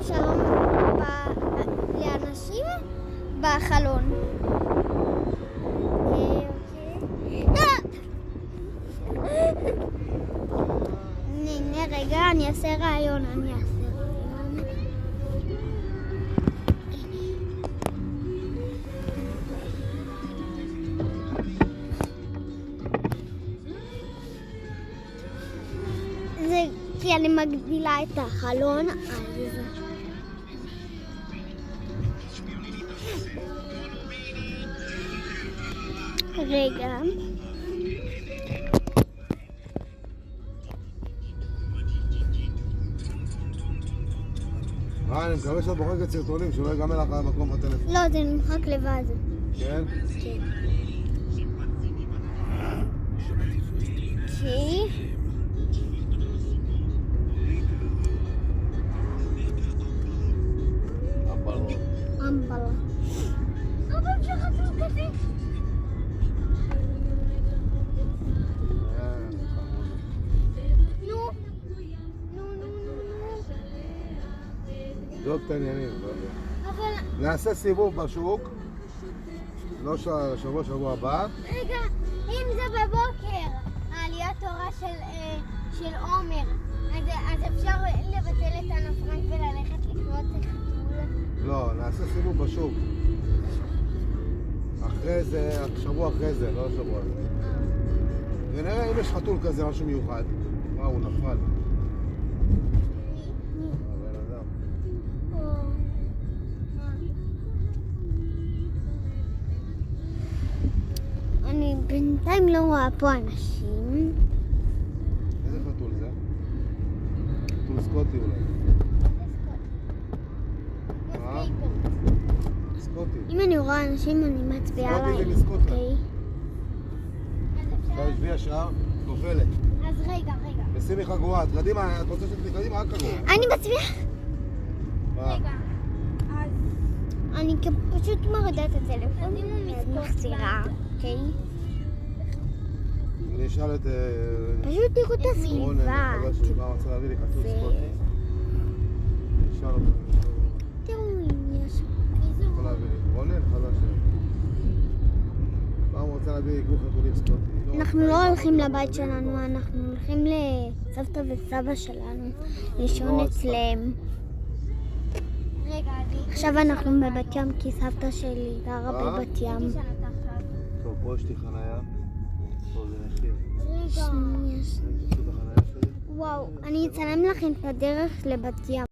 שלום לאנשים בחלון. הנה רגע, אני אעשה רעיון. זה כי אני מגדילה את החלון, אז... רגע. אני מקווה שאת בוחרת סרטונים, שלא יגמר לך מקום בטלפון. לא, זה נמחק לבד. כן? כן. אוקיי. אמבלה. אבא שחצור כזה. זאת העניינים. אבל... נעשה סיבוב בשוק. לא שבוע הבא. רגע, אם זה בבוקר, העליית תורה של עומר, אז אפשר לבטל את הנפרנק וללכת לקנות חתול? לא, נעשה סיבוב בשוק. אחרי זה, שבוע אחרי זה, לא שבוע הזה. ונראה אם יש חתול כזה, משהו מיוחד. וואו, הוא נפל. אני בינתיים לא רואה פה אנשים. איזה חתול זה? חתול סקוטי אולי. סקוטי. אם אני רואה אנשים אני מצביעה עליי. סקוטי זה מסקוטלנד. אוקיי. אתה יושבי ישר, נופלת. אז רגע. ושימי חגורה, את קדימה, את רוצה שתתני קדימה? רק חגורה. אני מצביעה. רגע. אני פשוט מרדה את הטלפון ומחזירה, אוקיי? אני אשאל את... פשוט תראו את הסביבה. מה רוצה להביא לי חתול סקוטי? אני אשאל אותו. תראו אם יש... יכול להביא לי רונן חדש. מה הוא רוצה להביא לי גור חתולים סקוטי? אנחנו לא הולכים לבית שלנו, אנחנו הולכים לסבתא וסבא שלנו לישון אצלם. עכשיו אנחנו בבת ים כי סבתא שלי גרה בבת ים. טוב, פה יש לי חניה. פה זה נחיר. שנייה. וואו, אני אצלם לכם את הדרך לבת ים.